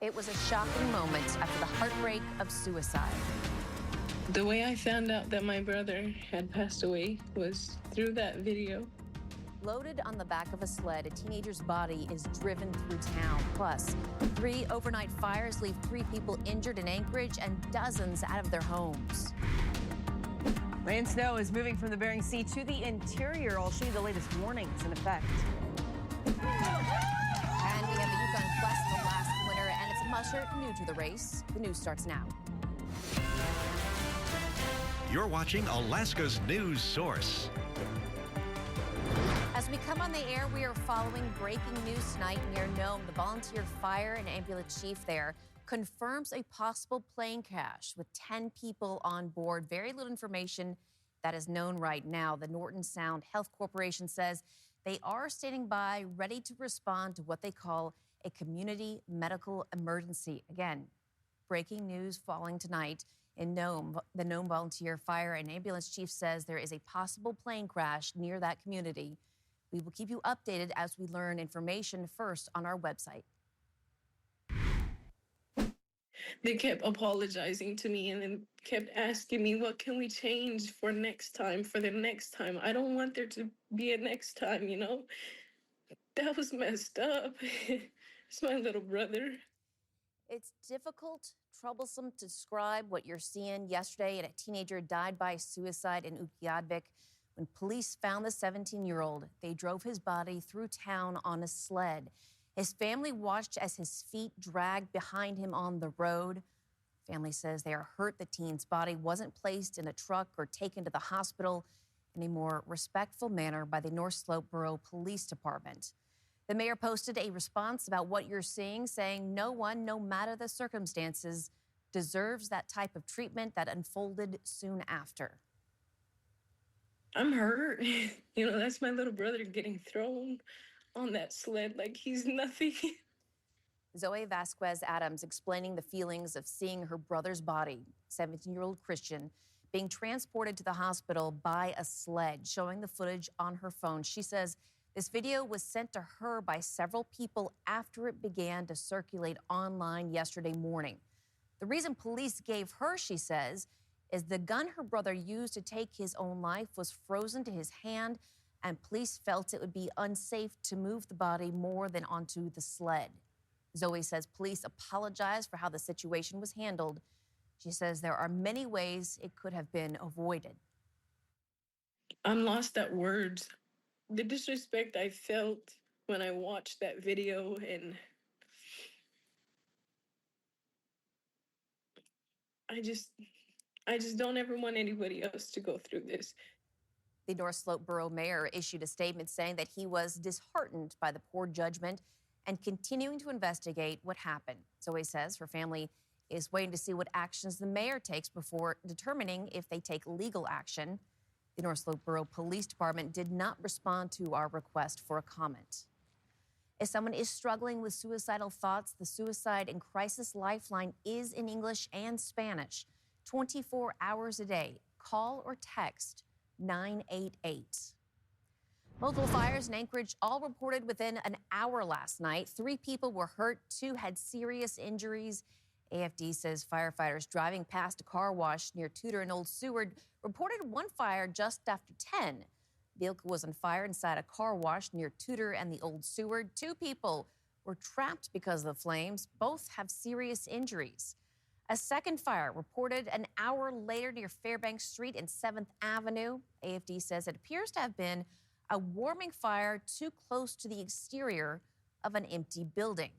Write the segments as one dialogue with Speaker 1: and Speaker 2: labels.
Speaker 1: It was a shocking moment after the heartbreak of suicide.
Speaker 2: The way I found out that my brother had passed away was through that video.
Speaker 1: Loaded on the back of a sled, a teenager's body is driven through town. Plus, 3 overnight fires leave 3 people injured in Anchorage and dozens out of their homes.
Speaker 3: Rain snow is moving from the Bering Sea to the interior. I'll show you the latest warnings in effect.
Speaker 1: And we have the Yukon Quest, the last winner, and it's a musher new to the race. The news starts now.
Speaker 4: You're watching Alaska's news source.
Speaker 1: As we come on the air, we are following breaking news tonight near Nome. The volunteer fire and ambulance chief there confirms a possible plane crash with 10 people on board. Very little information that is known right now. The Norton Sound Health Corporation says they are standing by, ready to respond to what they call a community medical emergency. Again, breaking news falling tonight in Nome. The Nome volunteer fire and ambulance chief says there is a possible plane crash near that community. We will keep you updated as we learn information first on our website.
Speaker 2: They kept apologizing to me and then kept asking me, what can we change for next time, for the next time? I don't want there to be a next time, you know? That was messed up. It's my little brother.
Speaker 1: It's difficult, troublesome to describe what you're seeing. Yesterday, a teenager died by suicide in Utqiagvik. When police found the 17-year-old, they drove his body through town on a sled. His family watched as his feet dragged behind him on the road. Family says they are hurt the teen's body wasn't placed in a truck or taken to the hospital in a more respectful manner by the North Slope Borough Police Department. The mayor posted a response about what you're seeing, saying no one, no matter the circumstances, deserves that type of treatment that unfolded soon after.
Speaker 2: I'm hurt. You know, that's my little brother getting thrown on that sled like he's nothing.
Speaker 1: Zoe Vasquez Adams explaining the feelings of seeing her brother's body, 17-year-old Christian, being transported to the hospital by a sled, showing the footage on her phone. She says this video was sent to her by several people after it began to circulate online yesterday morning. The reason police gave her, she says, is the gun her brother used to take his own life was frozen to his hand, and police felt it would be unsafe to move the body more than onto the sled. Zoe says police apologized for how the situation was handled. She says there are many ways it could have been avoided.
Speaker 2: I'm lost at words. The disrespect I felt when I watched that video, and I just don't ever want anybody else to go through this.
Speaker 1: The North Slope Borough Mayor issued a statement saying that he was disheartened by the poor judgment and continuing to investigate what happened. Zoe says her family is waiting to see what actions the mayor takes before determining if they take legal action. The North Slope Borough Police Department did not respond to our request for a comment. If someone is struggling with suicidal thoughts, the Suicide and Crisis Lifeline is in English and Spanish, 24 hours a day. Call or text 988. Multiple fires in Anchorage, all reported within an hour last night. 3 people were hurt, 2 had serious injuries. AFD says firefighters driving past a car wash near Tudor and Old Seward reported one fire just after 10. The vehicle was on fire inside a car wash near Tudor and the Old Seward. 2 people were trapped because of the flames. Both have serious injuries. A second fire reported an hour later near Fairbanks Street and 7th Avenue. AFD says it appears to have been a warming fire too close to the exterior of an empty building.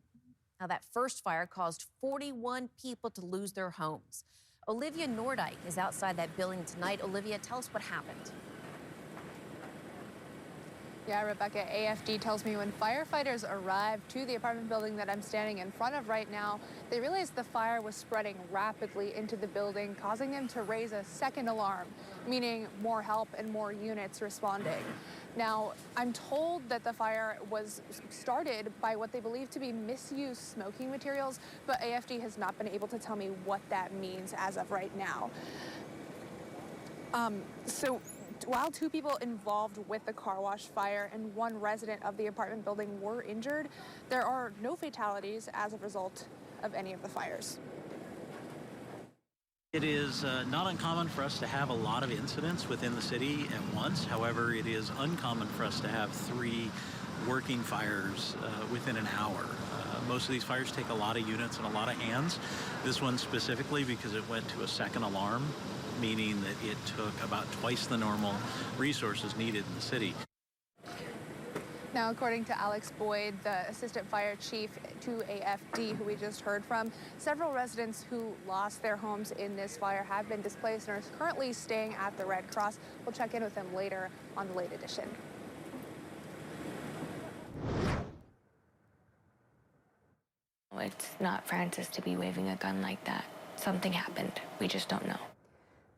Speaker 1: Now, that first fire caused 41 people to lose their homes. Olivia Nordyke is outside that building tonight. Olivia, tell us what happened.
Speaker 5: Yeah, Rebecca, AFD tells me when firefighters arrived to the apartment building that I'm standing in front of right now, they realized the fire was spreading rapidly into the building, causing them to raise a second alarm, meaning more help and more units responding. Now, I'm told that the fire was started by what they believe to be misused smoking materials, but AFD has not been able to tell me what that means as of right now. So While 2 people involved with the car wash fire and 1 resident of the apartment building were injured, there are no fatalities as a result of any of the fires.
Speaker 6: It is not uncommon for us to have a lot of incidents within the city at once. However, it is uncommon for us to have 3 working fires within an hour. Most of these fires take a lot of units and a lot of hands. This one specifically because it went to a second alarm, meaning that it took about twice the normal resources needed in the city.
Speaker 5: Now, according to Alex Boyd, the assistant fire chief to AFD, who we just heard from, several residents who lost their homes in this fire have been displaced and are currently staying at the Red Cross. We'll check in with them later on the Late Edition.
Speaker 7: It's not Francis to be waving a gun like that. Something happened. We just don't know.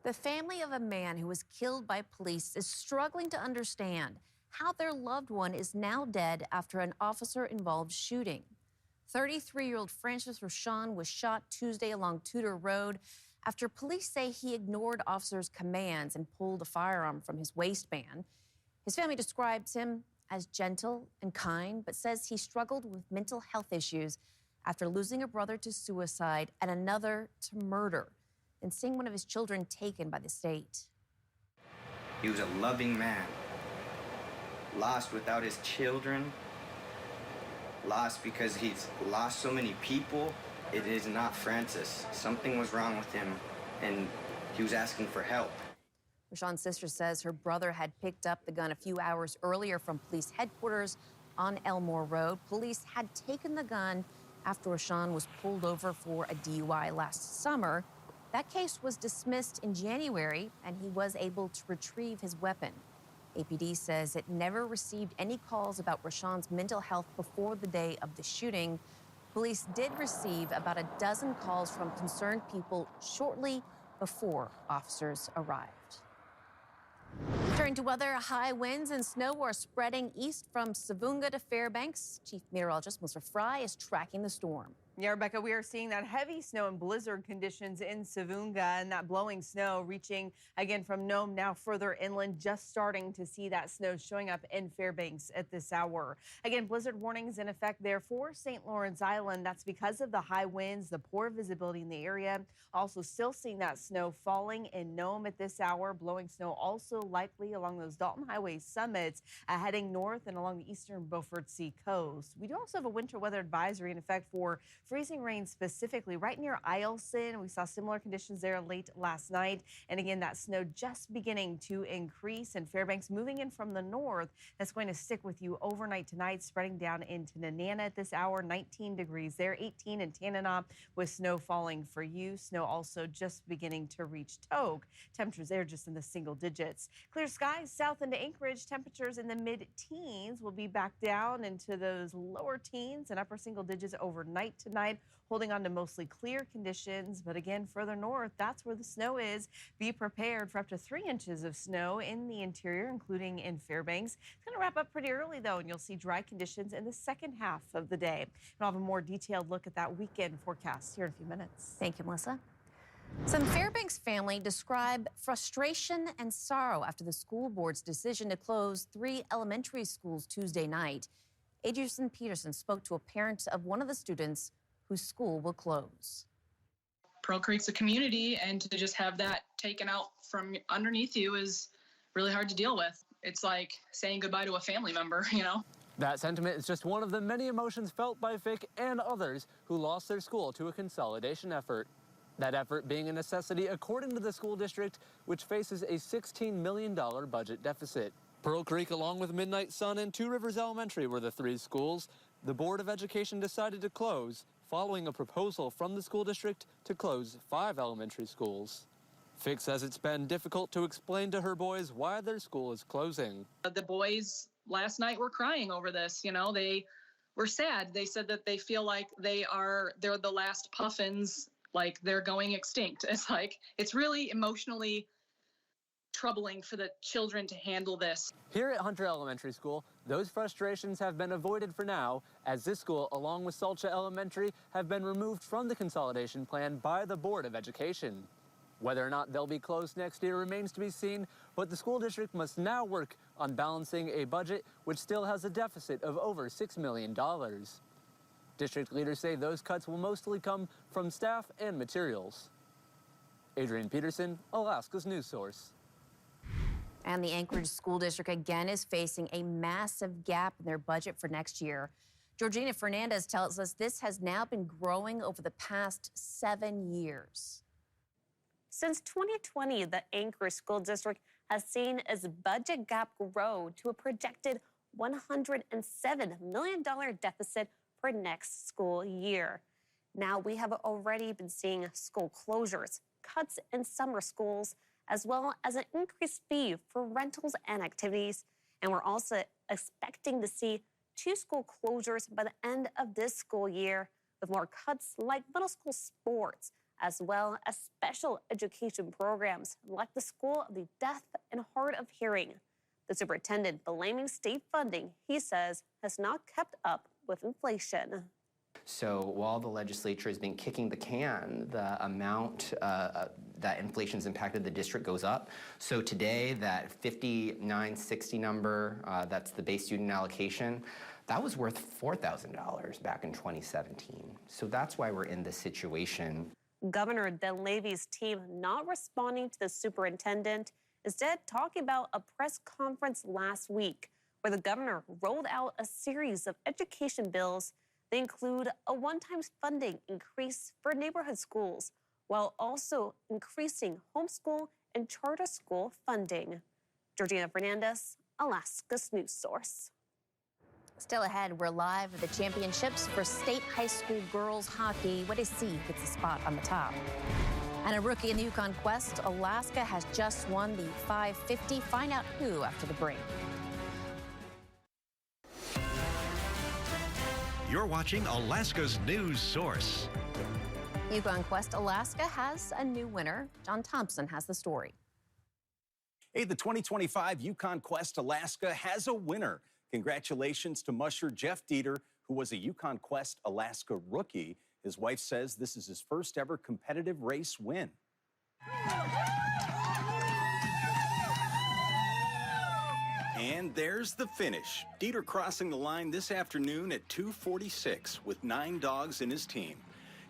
Speaker 1: The family of a man who was killed by police is struggling to understand how their loved one is now dead after an officer-involved shooting. 33-year-old Francis Rochon was shot Tuesday along Tudor Road after police say he ignored officers' commands and pulled a firearm from his waistband. His family describes him as gentle and kind, but says he struggled with mental health issues after losing a brother to suicide and another to murder, and seeing one of his children taken by the state.
Speaker 8: He was a loving man, lost without his children, lost because he's lost so many people. It is not Francis. Something was wrong with him, and he was asking for help.
Speaker 1: Rochon's sister says her brother had picked up the gun a few hours earlier from police headquarters on Elmore Road. Police had taken the gun after Rochon was pulled over for a DUI last summer. That case was dismissed in January, and he was able to retrieve his weapon. APD says it never received any calls about Rochon's mental health before the day of the shooting. Police did receive about a dozen calls from concerned people shortly before officers arrived. Turning to weather, high winds and snow are spreading east from Savunga to Fairbanks. Chief Meteorologist Melissa Fry is tracking the storm.
Speaker 3: Yeah, Rebecca, we are seeing that heavy snow and blizzard conditions in Savunga, and that blowing snow reaching again from Nome now further inland, just starting to see that snow showing up in Fairbanks at this hour. Again, blizzard warnings in effect there for St. Lawrence Island. That's because of the high winds, the poor visibility in the area. Also still seeing that snow falling in Nome at this hour. Blowing snow also likely along those Dalton Highway summits, heading north and along the eastern Beaufort Sea coast. We do also have a winter weather advisory in effect for freezing rain specifically right near Eielson. We saw similar conditions there late last night. And again, that snow just beginning to increase, and Fairbanks moving in from the north. That's going to stick with you overnight tonight, spreading down into Nenana at this hour. 19 degrees there, 18 in Tanana with snow falling for you. Snow also just beginning to reach Togue. Temperatures there just in the single digits. Clear skies south into Anchorage. Temperatures in the mid-teens will be back down into those lower teens and upper single digits overnight tonight. Holding on to mostly clear conditions, but again, further north, that's where the snow is. Be prepared for up to 3 inches of snow in the interior, including in Fairbanks. It's going to wrap up pretty early, though, and you'll see dry conditions in the second half of the day. And I'll have a more detailed look at that weekend forecast here in a few minutes.
Speaker 1: Thank you, Melissa. Some Fairbanks family describe frustration and sorrow after the school board's decision to close 3 elementary schools Tuesday night. Adrian Peterson spoke to a parent of one of the students whose school will close.
Speaker 9: Pearl Creek's a community, and to just have that taken out from underneath you is really hard to deal with. It's like saying goodbye to a family member, you know?
Speaker 10: That sentiment is just one of the many emotions felt by Vic and others who lost their school to a consolidation effort. That effort being a necessity according to the school district, which faces a $16 million budget deficit. Pearl Creek, along with Midnight Sun and Two Rivers Elementary, were the 3 schools the Board of Education decided to close following a proposal from the school district to close 5 elementary schools. Vic says it's been difficult to explain to her boys why their school is closing.
Speaker 9: The boys last night were crying over this, you know, they were sad. They said that they feel like they're the last puffins, like they're going extinct. It's like, it's really emotionally troubling for the children to handle this.
Speaker 10: Here at Hunter Elementary School, those frustrations have been avoided for now, as this school, along with Salcha Elementary, have been removed from the consolidation plan by the Board of Education. Whether or not they'll be closed next year remains to be seen, but the school district must now work on balancing a budget which still has a deficit of over $6 million. District leaders say those cuts will mostly come from staff and materials. Adrian Peterson, Alaska's news source.
Speaker 1: And the Anchorage School District again is facing a massive gap in their budget for next year. Georgina Fernandez tells us this has now been growing over the past 7 years.
Speaker 11: Since 2020, the Anchorage School District has seen its budget gap grow to a projected $107 million deficit for next school year. Now, we have already been seeing school closures, cuts in summer schools, as well as an increased fee for rentals and activities. And we're also expecting to see 2 school closures by the end of this school year, with more cuts like middle school sports, as well as special education programs like the School of the Deaf and Hard of Hearing. The superintendent blaming state funding, he says, has not kept up with inflation.
Speaker 12: So while the legislature has been kicking the can, the amount that inflation's impacted the district goes up. So today, that 5960 number, that's the base student allocation, that was worth $4,000 back in 2017. So that's why we're in this situation.
Speaker 11: Governor Dunleavy's team not responding to the superintendent, instead talking about a press conference last week where the governor rolled out a series of education bills. They include a one-time funding increase for neighborhood schools, while also increasing homeschool and charter school funding. Georgina Fernandez, Alaska's news source.
Speaker 1: Still ahead, we're live at the championships for state high school girls hockey. What is C gets a spot on the top. And a rookie in the Yukon Quest, Alaska has just won the 550. Find out who after the break.
Speaker 4: You're watching Alaska's news source.
Speaker 1: Yukon Quest Alaska has a new winner. John Thompson has the story.
Speaker 13: Hey, the 2025 Yukon Quest Alaska has a winner. Congratulations to musher Jeff Dieter, who was a Yukon Quest Alaska rookie. His wife says this is his first ever competitive race win. And there's the finish. Dieter crossing the line this afternoon at 2:46 with 9 dogs in his team.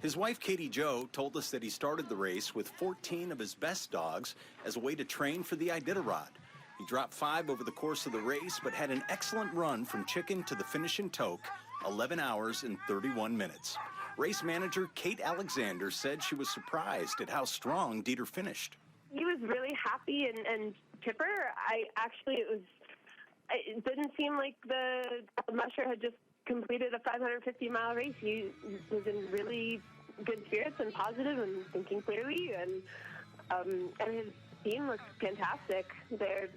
Speaker 13: His wife, Katie Jo, told us that he started the race with 14 of his best dogs as a way to train for the Iditarod. He dropped 5 over the course of the race, but had an excellent run from chicken to the finish in toque, 11 hours and 31 minutes. Race manager Kate Alexander said she was surprised at how strong Dieter finished.
Speaker 14: He was really happy and chipper. It didn't seem like the musher had just completed a 550-mile race. He was in really good spirits and positive and thinking clearly, and his team looked fantastic. Their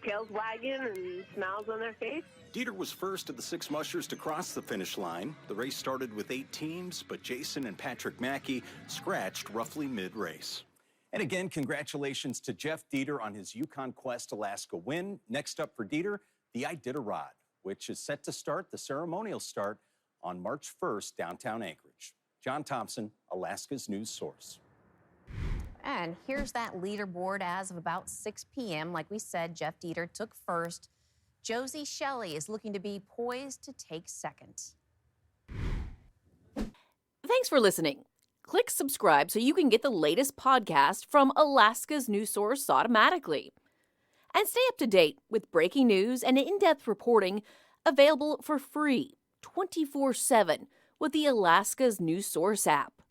Speaker 14: tails wagging and smiles on their face.
Speaker 13: Dieter was first of the 6 mushers to cross the finish line. The race started with 8 teams, but Jason and Patrick Mackey scratched roughly mid-race. And again, congratulations to Jeff Dieter on his Yukon Quest Alaska win. Next up for Dieter, the Iditarod, which is set to start, the ceremonial start, on March 1st, downtown Anchorage. John Thompson, Alaska's news source.
Speaker 1: And here's that leaderboard as of about 6 p.m. Like we said, Jeff Dieter took first. Josie Shelley is looking to be poised to take second.
Speaker 15: Thanks for listening. Click subscribe so you can get the latest podcast from Alaska's news source automatically. And stay up to date with breaking news and in-depth reporting available for free 24/7 with the Alaska's news source app.